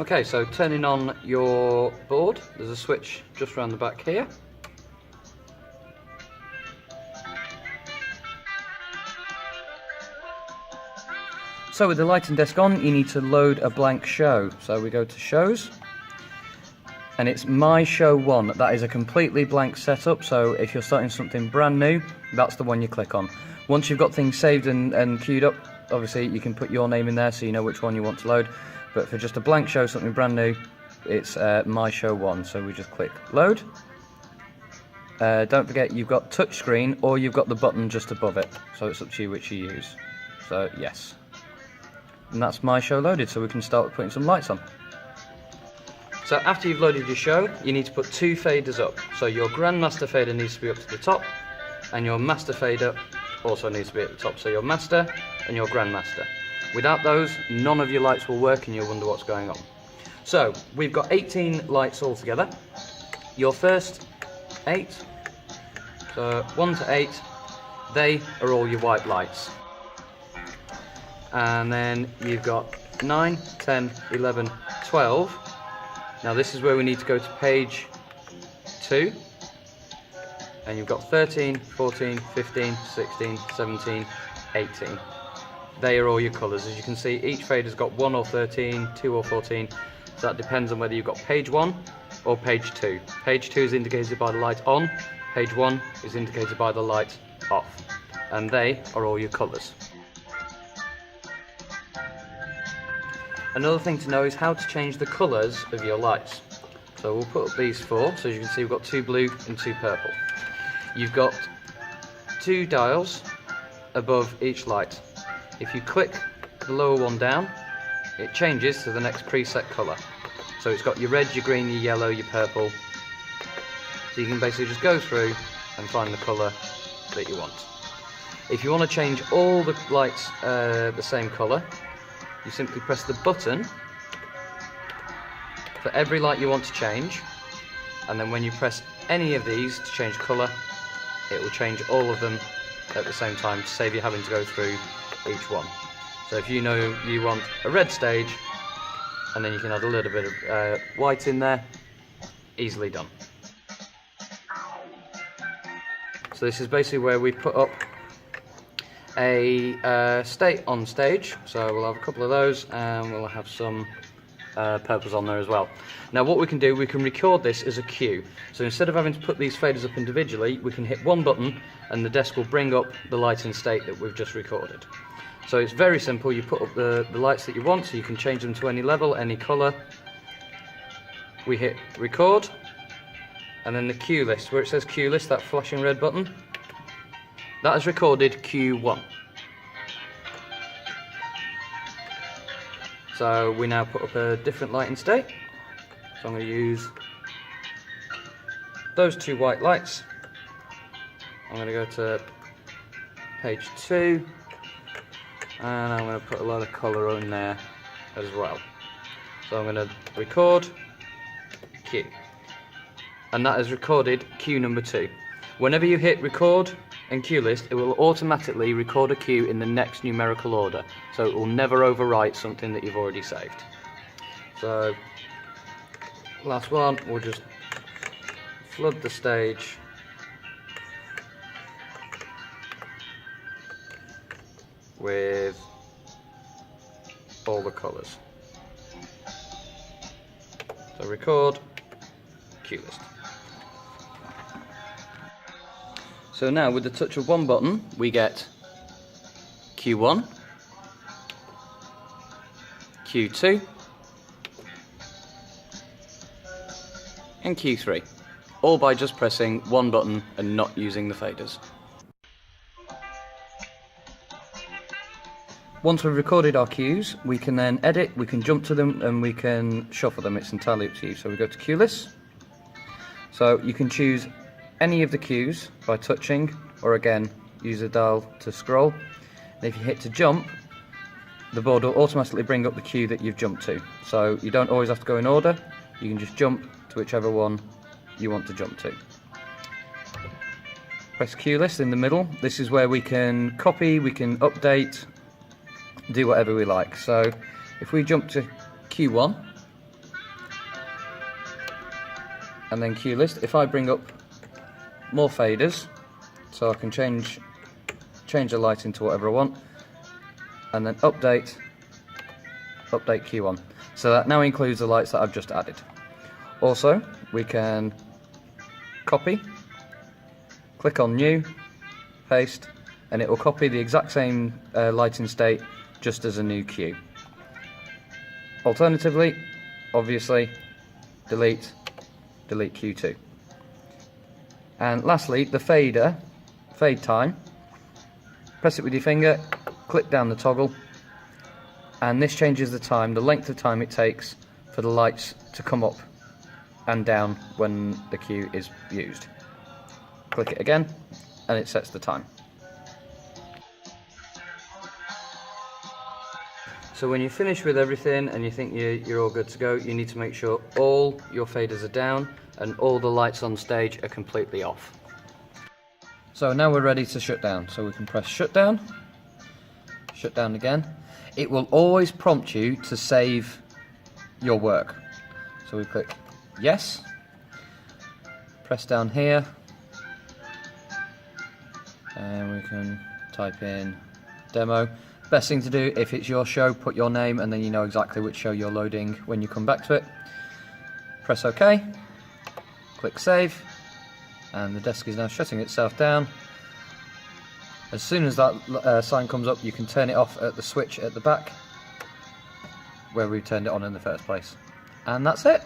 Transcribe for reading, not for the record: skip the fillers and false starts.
Okay, so turning on your board, there's a switch just around the back here. So with the lighting desk on, you need to load a blank show. So we go to shows, and it's My Show 1. That is a completely blank setup, so if you're starting something brand new, that's the one you click on. Once you've got things saved and queued up, obviously you can put your name in there so you know which one you want to load. But for just a blank show, something brand new, it's My Show 1. So we just click load. Don't forget you've got touchscreen or you've got the button just above it. So it's up to you which you use. So yes. And that's My Show loaded, so we can start putting some lights on. So after you've loaded your show, you need to put two faders up. So your Grandmaster fader needs to be up to the top, and your Master fader also needs to be at the top. So your Master and your Grandmaster. Without those, none of your lights will work and you'll wonder what's going on. So we've got 18 lights altogether. Your first 8, so 1 to 8, they are all your white lights. And then you've got 9, 10, 11, 12. Now this is where we need to go to page 2. And you've got 13, 14, 15, 16, 17, 18. They are all your colours. As you can see, each fader's got 1 or 13, 2 or 14. So that depends on whether you've got page 1 or page 2. Page 2 is indicated by the light on, page 1 is indicated by the light off. And they are all your colours. Another thing to know is how to change the colours of your lights. So we'll put up these 4, so as you can see we've got 2 blue and 2 purple. You've got 2 dials above each light. If you click the lower one down, it changes to the next preset colour. So it's got your red, your green, your yellow, your purple. So you can basically just go through and find the colour that you want. If you want to change all the lights the same colour, you simply press the button for every light you want to change, and then when you press any of these to change colour, it will change all of them at the same time to save you having to go through each one. So if you know you want a red stage, and then you can add a little bit of white in there, easily done. So this is basically where we put up a state on stage, so we'll have a couple of those and we'll have some purples on there as well. Now what we can do, we can record this as a cue. So instead of having to put these faders up individually, we can hit one button and the desk will bring up the lighting state that we've just recorded. So it's very simple. You put up the lights that you want, so you can change them to any level, any colour. We hit record, and then the cue list, where it says cue list, that flashing red button, that has recorded Q1. So we now put up a different lighting state. So I'm going to use those 2 white lights. I'm going to go to page 2, and I'm going to put a lot of colour in there as well. So I'm going to record Q, and that has recorded Q number 2. Whenever you hit record and cue list, it will automatically record a cue in the next numerical order, so it will never overwrite something that you've already saved. So last one, we'll just flood the stage with all the colours. So record, cue list. So now with the touch of one button, we get Q1, Q2, and Q3, all by just pressing one button and not using the faders. Once we've recorded our cues, we can then edit, we can jump to them, and we can shuffle them. It's entirely up to you. So we go to cue list. So you can choose any of the cues by touching, or again, use the dial to scroll. And if you hit to jump, the board will automatically bring up the cue that you've jumped to. So you don't always have to go in order, you can just jump to whichever one you want to jump to. Press cue list in the middle. This is where we can copy, we can update, do whatever we like. So if we jump to Q1, and then cue list. If I bring up more faders, so I can change the lighting to whatever I want, and then update cue on. So that now includes the lights that I've just added. Also, we can copy, click on new, paste, and it will copy the exact same lighting state just as a new cue. Alternatively, obviously, delete cue 2. And lastly, the fade time. Press it with your finger, click down the toggle, and this changes the time, the length of time it takes for the lights to come up and down when the cue is used. Click it again, and it sets the time. So when you finish with everything and you think you're all good to go, you need to make sure all your faders are down and all the lights on stage are completely off. So now we're ready to shut down. So we can press shut down again. It will always prompt you to save your work. So we click yes, press down here, and we can type in demo. Best thing to do, if it's your show, put your name and then you know exactly which show you're loading when you come back to it. Press OK, click save, and the desk is now shutting itself down. As soon as that sign comes up, you can turn it off at the switch at the back where we turned it on in the first place. And that's it.